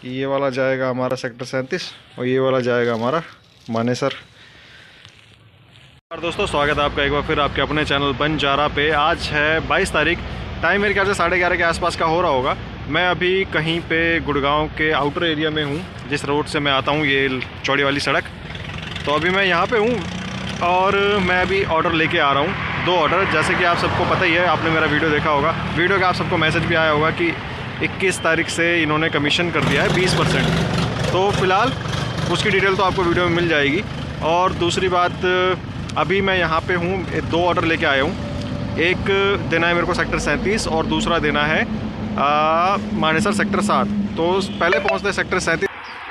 कि ये वाला जाएगा हमारा सेक्टर 37 और ये वाला जाएगा हमारा मानेसर। और दोस्तों स्वागत है आपका एक बार फिर आपके अपने चैनल बंजारा पे। आज है 22 तारीख, टाइम मेरे ख्याल से 11:30 के आसपास का हो रहा होगा। मैं अभी कहीं पे गुड़गांव के आउटर एरिया में हूँ, जिस रोड से मैं आता हूँ, ये चौड़ी वाली सड़क। तो अभी मैं यहाँ पे हूँ और मैं अभी ऑर्डर लेके आ रहा हूँ, 2 ऑर्डर। जैसे कि आप सबको पता ही है, आपने मेरा वीडियो देखा होगा, वीडियो का आप सबको मैसेज भी आया होगा कि 21 तारीख से इन्होंने कमीशन कर दिया है 20%। तो फ़िलहाल उसकी डिटेल तो आपको वीडियो में मिल जाएगी। और दूसरी बात, अभी मैं यहाँ पे हूँ, 2 ऑर्डर लेके आया हूँ। एक देना है मेरे को सेक्टर 37 और दूसरा देना है मानेसर सेक्टर 7। तो पहले पहुँचते हैं सेक्टर 37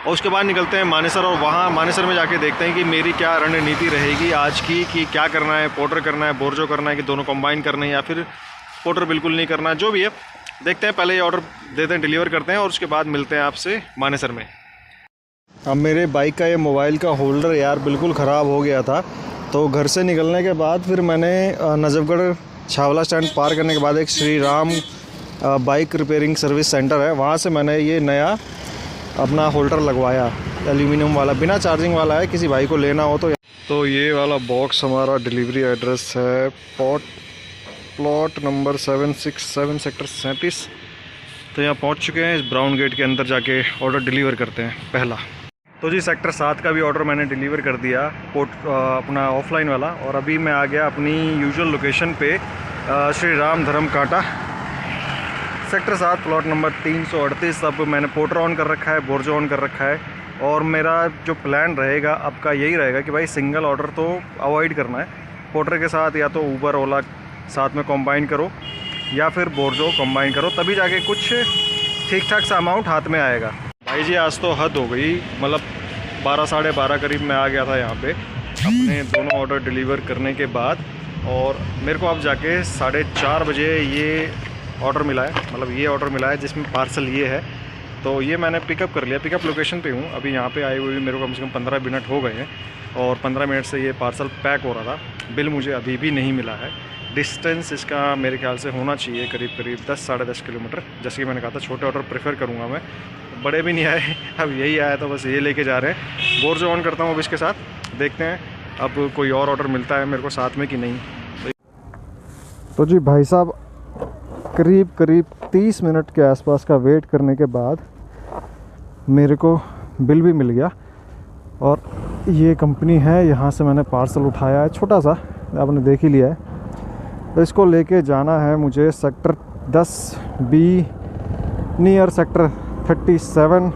और उसके बाद निकलते हैं मानेसर, और वहाँ मानेसर में जाके देखते हैं कि मेरी क्या रणनीति रहेगी आज की, कि क्या करना है, पोर्टर करना है, बोर्जो करना है, कि दोनों कंबाइन करना है या फिर पोर्टर बिल्कुल नहीं करना, जो भी है देखते हैं। पहले ये ऑर्डर देते हैं, डिलीवर करते हैं और उसके बाद मिलते हैं आपसे मानेसर में। अब मेरे बाइक का ये मोबाइल का होल्डर यार बिल्कुल ख़राब हो गया था, तो घर से निकलने के बाद फिर मैंने नजफगढ़ छावला स्टैंड पार करने के बाद एक Shri Ram bike repairing service centre है, वहाँ से मैंने ये नया अपना होल्डर लगवाया, एल्यूमिनियम वाला, बिना चार्जिंग वाला है, किसी भाई को लेना हो तो ये वाला बॉक्स हमारा डिलीवरी एड्रेस है प्लॉट नंबर 767 सेक्टर 37। तो यहाँ पहुँच चुके हैं, इस ब्राउन गेट के अंदर जाके ऑर्डर डिलीवर करते हैं पहला। तो जी सेक्टर 7 का भी ऑर्डर मैंने डिलीवर कर दिया, अपना ऑफलाइन वाला। और अभी मैं आ गया अपनी यूजुअल लोकेशन पे, श्री राम धर्म कांटा सेक्टर 7 प्लॉट नंबर 338। अब मैंने पोर्टर ऑन कर रखा है, बोर्जो ऑन कर रखा है, और मेरा जो प्लान रहेगा अब का यही रहेगा कि भाई सिंगल ऑर्डर तो अवॉइड करना है। पोर्टर के साथ या तो ऊबर ओला साथ में कंबाइन करो या फिर बोर्जो कंबाइन करो, तभी जाके कुछ ठीक ठाक सा अमाउंट हाथ में आएगा। भाई जी आज तो हद हो गई, मतलब 12 साढ़े 12 करीब मैं आ गया था यहाँ पे अपने दोनों ऑर्डर डिलीवर करने के बाद। और मेरे को अब जाके 4:30 बजे ये ऑर्डर मिला है, मतलब ये ऑर्डर मिला है जिसमें पार्सल ये है। तो ये मैंने पिकअप कर लिया, पिकअप लोकेशन पे हूँ अभी। यहाँ पे आए हुए मेरे को कम से कम 15 मिनट हो गए हैं और 15 मिनट से ये पार्सल पैक हो रहा था। बिल मुझे अभी भी नहीं मिला है। डिस्टेंस इसका मेरे ख्याल से होना चाहिए करीब 10 साढ़े 10 किलोमीटर। जैसे कि मैंने कहा था, छोटे ऑर्डर प्रेफर करूँगा मैं, बड़े भी नहीं आए, अब यही आया तो बस ये लेके जा रहे हैं। बोर्जो ऑन करता हूँ अब इसके साथ, देखते हैं अब कोई और ऑर्डर मिलता है मेरे को साथ में कि नहीं। तो जी भाई साहब करीब 30 मिनट के आसपास का वेट करने के बाद मेरे को बिल भी मिल गया। और ये कंपनी है, यहाँ से मैंने पार्सल उठाया है, छोटा सा, आपने देख ही लिया है। तो इसको लेके जाना है मुझे sector 10B near sector 37।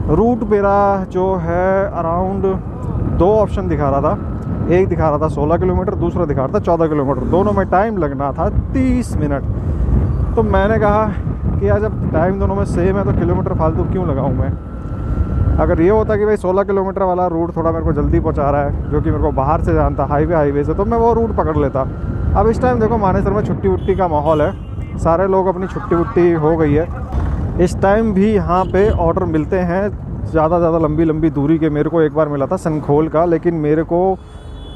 Root मेरा जो है अराउंड 2 ऑप्शन दिखा रहा था, एक दिखा रहा था 16 किलोमीटर, दूसरा दिखा रहा था 14 किलोमीटर। दोनों में टाइम लगना था 30 मिनट। तो मैंने कहा कि यार जब टाइम दोनों में सेम है तो किलोमीटर फालतू क्यों लगाऊं मैं। अगर ये होता कि भाई 16 किलोमीटर वाला रूट थोड़ा मेरे को जल्दी पहुंचा रहा है, जो कि मेरे को बाहर से जाना था हाईवे से, तो मैं वो रूट पकड़ लेता। अब इस टाइम देखो मानेसर में छुट्टी वुट्टी का माहौल है, सारे लोग अपनी छुट्टी वुट्टी हो गई है। इस टाइम भी यहाँ पे ऑर्डर मिलते हैं ज़्यादा लंबी दूरी के। मेरे को एक बार मिला था संखोल का, लेकिन मेरे को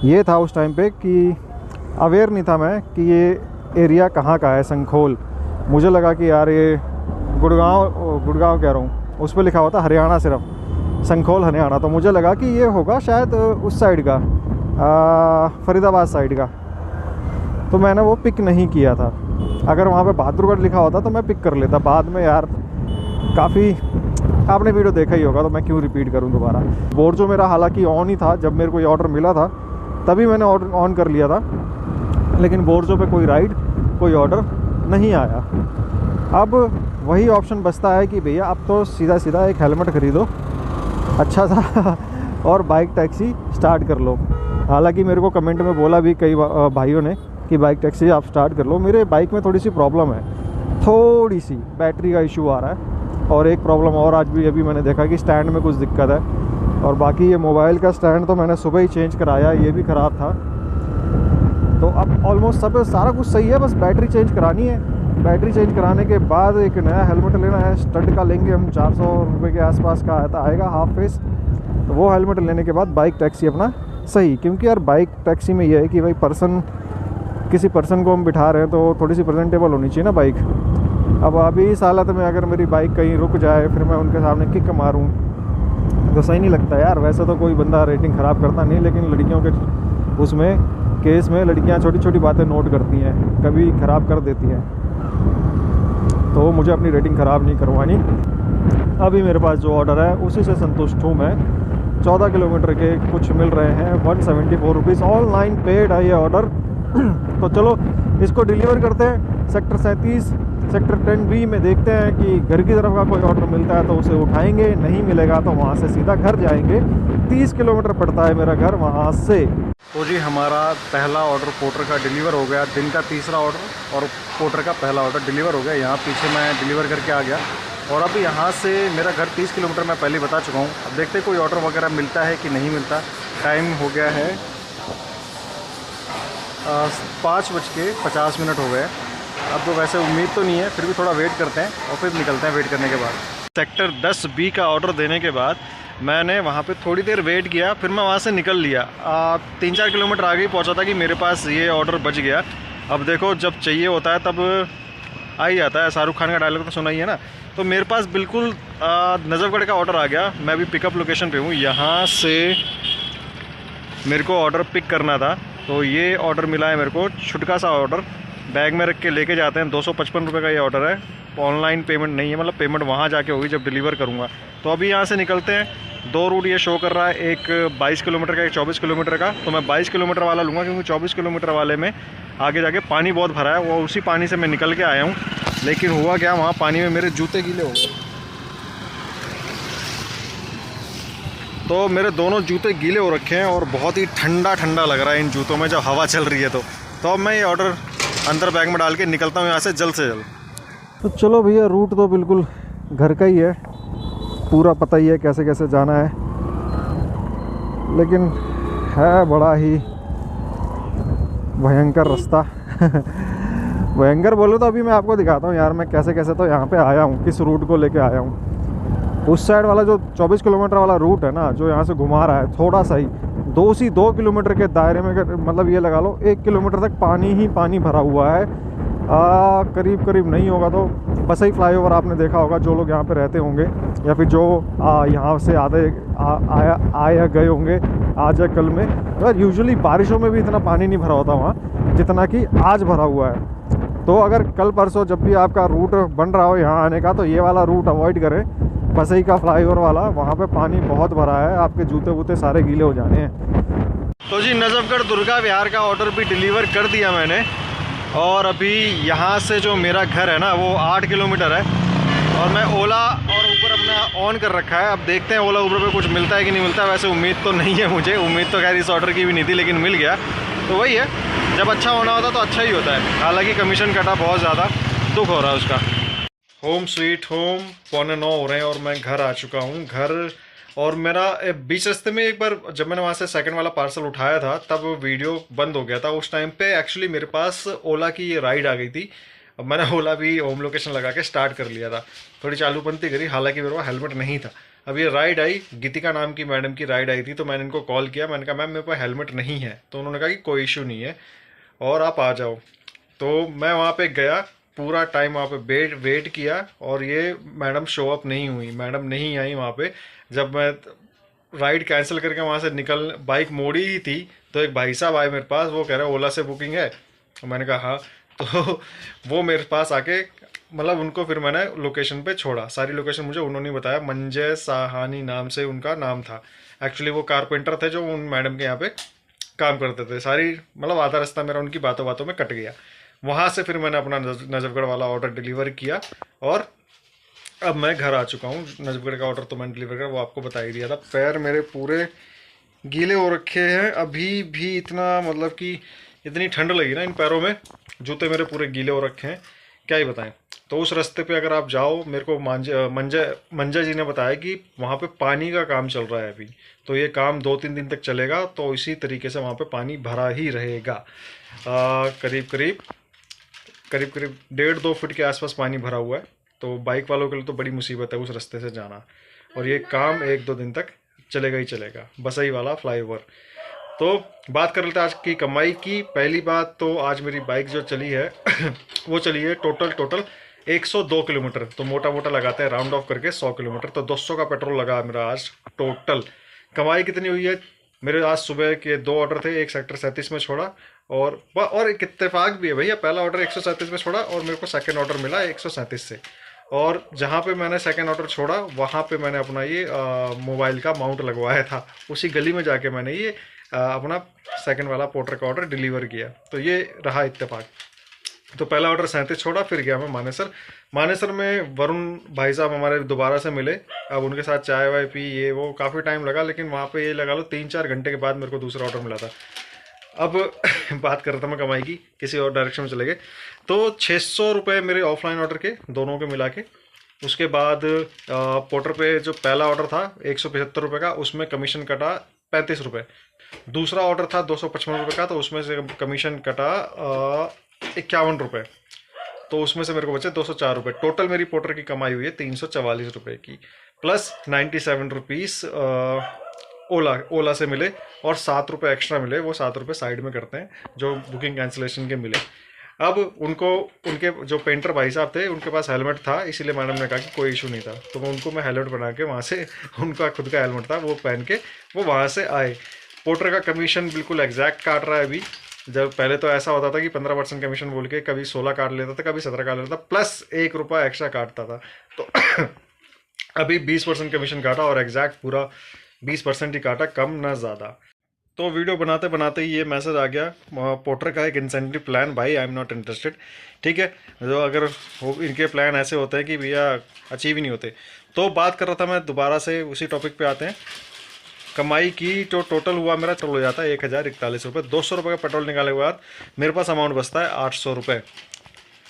ये था उस टाइम पे कि अवेयर नहीं था मैं कि ये एरिया कहाँ का है संखोल। मुझे लगा कि यार ये गुड़गांव कह रहा हूँ, उस पर लिखा हुआ था हरियाणा, सिर्फ संखोल हरियाणा। तो मुझे लगा कि ये होगा शायद उस साइड का, फरीदाबाद साइड का। तो मैंने वो पिक नहीं किया था। अगर वहाँ पे बहादुरगढ़ लिखा होता तो मैं पिक कर लेता। बाद में यार काफ़ी, आपने वीडियो देखा ही होगा तो मैं क्यों रिपीट करूँ दोबारा। बोर्जो मेरा हालांकि ऑन ही था, जब मेरे को ये ऑर्डर मिला था तभी मैंने ऑर्डर ऑन कर लिया था, लेकिन बोर्जो पे कोई राइड, कोई ऑर्डर नहीं आया। अब वही ऑप्शन बचता है कि भैया अब तो सीधा एक हेलमेट ख़रीदो अच्छा सा और बाइक टैक्सी स्टार्ट कर लो। हालांकि मेरे को कमेंट में बोला भी कई भाइयों ने कि बाइक टैक्सी आप स्टार्ट कर लो। मेरे बाइक में थोड़ी सी प्रॉब्लम है, थोड़ी सी बैटरी का इशू आ रहा है, और एक प्रॉब्लम और आज भी अभी मैंने देखा कि स्टैंड में कुछ दिक्कत है। और बाकी ये मोबाइल का स्टैंड तो मैंने सुबह ही चेंज कराया, ये भी ख़राब था। तो अब ऑलमोस्ट सब सारा कुछ सही है, बस बैटरी चेंज करानी है। बैटरी चेंज कराने के बाद एक नया हेलमेट लेना है, स्टड का लेंगे हम, 400 रुपये के आसपास का आएगा हाफ फेस। तो वो हेलमेट लेने के बाद बाइक टैक्सी अपना सही, क्योंकि यार बाइक टैक्सी में ये है कि भाई किसी पर्सन को हम बिठा रहे हैं तो थोड़ी सी प्रेजेंटेबल होनी चाहिए ना बाइक। अब अभी इस हालत में अगर मेरी बाइक कहीं रुक जाए फिर मैं उनके सामने किक मारूं तो सही नहीं लगता यार। वैसे तो कोई बंदा रेटिंग ख़राब करता नहीं, लेकिन लड़कियों के उसमें केस में लड़कियां छोटी छोटी बातें नोट करती हैं, कभी ख़राब कर देती हैं, तो मुझे अपनी रेटिंग ख़राब नहीं करवानी। अभी मेरे पास जो ऑर्डर है उसी से संतुष्ट हूँ मैं। 14 किलोमीटर के कुछ मिल रहे हैं, 174 रुपीज़ ऑनलाइन पेड है ये ऑर्डर। तो चलो इसको डिलीवर करते हैं। सेक्टर 37 सेक्टर 10B में देखते हैं कि घर की तरफ का कोई ऑर्डर मिलता है तो उसे उठाएंगे, नहीं मिलेगा तो वहाँ से सीधा घर जाएंगे। 30 किलोमीटर पड़ता है मेरा घर वहाँ से। तो जी हमारा पहला ऑर्डर पोर्टर का डिलीवर हो गया, दिन का तीसरा ऑर्डर और पोर्टर का पहला ऑर्डर डिलीवर हो गया। यहाँ पीछे मैं डिलीवर करके आ गया और अभी यहाँ से मेरा घर 30 किलोमीटर मैं पहले बता चुका हूँ। अब देखते कोई ऑर्डर वगैरह मिलता है कि नहीं मिलता। टाइम हो गया है 5:50 हो गए। अब तो वैसे उम्मीद तो नहीं है, फिर भी थोड़ा वेट करते हैं और फिर निकलते हैं। वेट करने के बाद सेक्टर 10B का ऑर्डर देने के बाद मैंने वहाँ पे थोड़ी देर वेट किया, फिर मैं वहाँ से निकल लिया। 3-4 किलोमीटर आगे पहुँचा था कि मेरे पास ये ऑर्डर बच गया। अब देखो जब चाहिए होता है तब आ ही जाता है। शाहरुख खान का डायलॉग तो सुना ही है ना। तो मेरे पास बिल्कुल नजफगढ़ का ऑर्डर आ गया। मैं अभी पिकअप लोकेशन पे हूँ, यहाँ से मेरे को ऑर्डर पिक करना था। तो ये ऑर्डर मिला है मेरे को, छुटका सा ऑर्डर, बैग में रख के लेके जाते हैं। 255 रुपये का ये ऑर्डर है। ऑनलाइन पेमेंट नहीं है, मतलब पेमेंट वहाँ जाके होगी जब डिलीवर करूँगा। तो अभी यहाँ से निकलते हैं। 2 रूट ये शो कर रहा है, एक 22 किलोमीटर का, एक 24 किलोमीटर का। तो मैं 22 किलोमीटर वाला लूँगा क्योंकि 24 किलोमीटर वाले में आगे जाके पानी बहुत भरा है। वो उसी पानी से मैं निकल के आया हूँ, लेकिन हुआ क्या, वहाँ पानी में मेरे जूते गीले हो गए। तो मेरे दोनों जूते गीले हो रखे हैं और बहुत ही ठंडा ठंडा लग रहा है इन जूतों में जब हवा चल रही है। तो अब मैं ये ऑर्डर अंदर बैग में डाल के निकलता हूँ यहाँ से जल्द से जल्द। तो चलो भैया, रूट तो बिल्कुल घर का ही है, पूरा पता ही है कैसे कैसे जाना है, लेकिन है बड़ा ही भयंकर रास्ता। भयंकर बोलो तो अभी मैं आपको दिखाता हूँ यार मैं कैसे कैसे तो यहाँ पे आया हूँ, किस रूट को लेके आया हूँ। उस साइड वाला जो 24 किलोमीटर वाला रूट है ना, जो यहाँ से घुमा रहा है, थोड़ा सा ही 2 किलोमीटर के दायरे में, मतलब ये लगा लो 1 किलोमीटर तक पानी ही पानी भरा हुआ है। करीब करीब नहीं होगा तो बसई फ्लाईओवर आपने देखा होगा, जो लोग यहाँ पे रहते होंगे या फिर जो यहाँ से आया गए होंगे आज या कल में। तो यूजुअली बारिशों में भी इतना पानी नहीं भरा होता वहाँ जितना कि आज भरा हुआ है। तो अगर कल परसों जब भी आपका रूट बन रहा हो यहाँ आने का, तो ये वाला रूट अवॉइड करें, बसई का फ्लाईओवर वाला। वहाँ पे पानी बहुत भरा है, आपके जूते वूते सारे गीले हो जाने हैं। तो जी नजफगढ़ दुर्गा विहार का ऑर्डर भी डिलीवर कर दिया मैंने, और अभी यहाँ से जो मेरा घर है ना वो 8 किलोमीटर है, और मैं ओला और ऊबर अपना ऑन कर रखा है। अब देखते हैं ओला ऊबर पे कुछ मिलता है कि नहीं मिलता है। वैसे उम्मीद तो नहीं है मुझे, उम्मीद तो खैर इस ऑर्डर की भी नहीं थी, लेकिन मिल गया तो वही है, जब अच्छा होना होता तो अच्छा ही होता है। हालांकि कमीशन कटा, बहुत ज़्यादा दुख हो रहा है उसका। होम स्वीट होम 8:45 हो रहे हैं और मैं घर आ चुका हूँ। घर और मेरा बीच रास्ते में एक बार जब मैंने वहाँ से सेकंड वाला पार्सल उठाया था तब वीडियो बंद हो गया था। उस टाइम पे एक्चुअली मेरे पास ओला की ये राइड आ गई थी। अब मैंने ओला भी होम लोकेशन लगा के स्टार्ट कर लिया था, थोड़ी चालूपंती करी, हालांकि मेरे पास हेलमेट नहीं था। अब ये राइड आई, गीतिका नाम की मैडम की राइड आई थी, तो मैंने इनको कॉल किया। मैंने कहा मैम मेरे पास हेलमेट नहीं है, तो उन्होंने कहा कि कोई इशू नहीं है और आप आ जाओ। तो मैं वहाँ पे गया, पूरा टाइम वहाँ पे वेट किया और ये मैडम शो अप नहीं हुई, मैडम नहीं आई वहाँ पे। जब मैं राइड कैंसिल करके वहाँ से बाइक मोड़ी ही थी तो एक भाई साहब आए मेरे पास, वो कह रहे ओला से बुकिंग है। मैंने कहा हाँ, तो वो मेरे पास आके, मतलब उनको फिर मैंने लोकेशन पे छोड़ा। सारी लोकेशन मुझे उन्होंने बताया, मंजय साहानी नाम से उनका नाम था। एक्चुअली वो कारपेंटर थे जो उन मैडम के यहाँ पे काम करते थे। सारी मतलब आधा रास्ता मेरा उनकी बातों बातों में कट गया। वहाँ से फिर मैंने अपना नजफगढ़ वाला ऑर्डर डिलीवर किया और अब मैं घर आ चुका हूँ। नजफगढ़ का ऑर्डर तो मैंने डिलीवर किया, वो आपको बता ही दिया था। पैर मेरे पूरे गीले हो रखे हैं अभी भी, इतना मतलब कि इतनी ठंड लगी ना इन पैरों में, जूते मेरे पूरे गीले हो रखे हैं, क्या ही बताएं। तो उस रास्ते पे अगर आप जाओ, मेरे को मंजा जी ने बताया कि वहाँ पे पानी का काम चल रहा है अभी, तो ये काम 2-3 दिन तक चलेगा। तो इसी तरीके से वहाँ पे पानी भरा ही रहेगा। करीब करीब 1.5-2 फुट के आसपास पानी भरा हुआ है। तो बाइक वालों के लिए तो बड़ी मुसीबत है उस रास्ते से जाना, और ये काम 1-2 दिन तक चलेगा ही चलेगा, बसई वाला फ्लाईओवर। तो बात कर लेते हैं आज की कमाई की। पहली बात तो आज मेरी बाइक जो चली है वो चली है टोटल 102 किलोमीटर, तो मोटा मोटा लगाते हैं राउंड ऑफ करके 100 किलोमीटर, तो 200 का पेट्रोल लगा मेरा आज टोटल। कमाई कितनी हुई है मेरे, आज सुबह के 2 ऑर्डर थे, एक सेक्टर 37 में छोड़ा और एक इत्तेफाक भी है भैया, पहला ऑर्डर 137 में छोड़ा और मेरे को सेकंड ऑर्डर मिला 137 से, और जहाँ पे मैंने सेकंड ऑर्डर छोड़ा वहाँ पे मैंने अपना ये मोबाइल का माउंट लगवाया था, उसी गली में जाके मैंने ये अपना सेकंड वाला पोर्टर का ऑर्डर डिलीवर किया। तो ये रहा इत्तेफाक। तो पहला ऑर्डर 37 छोड़ा, फिर गया मैं मानेसर। मानेसर में वरुण भाई साहब हमारे दोबारा से मिले, अब उनके साथ चाय वाय पी, ये वो काफ़ी टाइम लगा, लेकिन वहाँ पे ये लगा लो 3-4 घंटे के बाद मेरे को दूसरा ऑर्डर मिला था। अब बात कर रहा था मैं कमाई की, किसी और डायरेक्शन में चले गए। तो 600 रुपये मेरे ऑफलाइन ऑर्डर के, दोनों के मिला के। उसके बाद पोर्टर पे जो पहला ऑर्डर था 175 रुपये का, उसमें कमीशन कटा 35 रुपये। दूसरा ऑर्डर था 255 रुपये का, तो उसमें से कमीशन कटा 51 रुपये, तो उसमें से मेरे को बचे 204 रुपये। टोटल मेरी पोर्टर की कमाई हुई है 344 रुपये की, प्लस 97 रुपीज़ ओला से मिले, और 7 रुपये एक्स्ट्रा मिले, वो 7 रुपये साइड में करते हैं जो बुकिंग कैंसिलेशन के मिले। अब उनके जो पेंटर भाई साहब थे उनके पास हेलमेट था, इसीलिए मैडम ने कहा कि कोई इशू नहीं था, तो उनको मैं हेलमेट बना के वहाँ से, उनका खुद का हेलमेट था वो पहन के वो वहाँ से आए। पोर्टर का कमीशन बिल्कुल एग्जैक्ट काट रहा है अभी, जब पहले तो ऐसा होता था कि 15% कमीशन बोल के कभी 16 काट लेता था, कभी 17 काट लेता था, प्लस 1 रुपया एक्स्ट्रा काटता था। तो अभी 20% कमीशन काटा और एग्जैक्ट पूरा 20% ही काटा, कम ना ज़्यादा। तो वीडियो बनाते बनाते ही ये मैसेज आ गया, पोर्टर का एक इंसेंटिव प्लान, भाई आई एम नॉट इंटरेस्टेड। ठीक है, जो अगर इनके प्लान ऐसे होते हैं कि भैया अचीव ही नहीं होते। तो बात कर रहा था मैं दोबारा से, उसी टॉपिक पे आते हैं। कमाई की जो टोटल हुआ मेरा, टोटल हो जाता है 1041 रुपये। 200 रुपये का पेट्रोल निकालने के बाद मेरे पास अमाउंट बचता है 800 रुपये।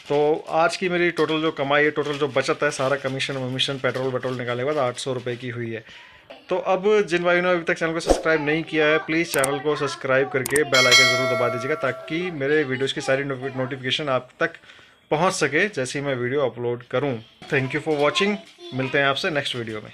तो आज की मेरी टोटल जो कमाई है, टोटल जो बचत है, सारा कमीशन वमीशन पेट्रोल निकालने के बाद 800 रुपये की हुई है। तो अब जिन भाइयों ने अभी तक चैनल को सब्सक्राइब नहीं किया है, प्लीज़ चैनल को सब्सक्राइब करके बेल आइकन ज़रूर दबा दीजिएगा, ताकि मेरे वीडियोज़ की सारी नोटिफिकेशन आप तक पहुंच सके जैसे ही मैं वीडियो अपलोड करूं। थैंक यू फॉर वॉचिंग, मिलते हैं आपसे नेक्स्ट वीडियो में।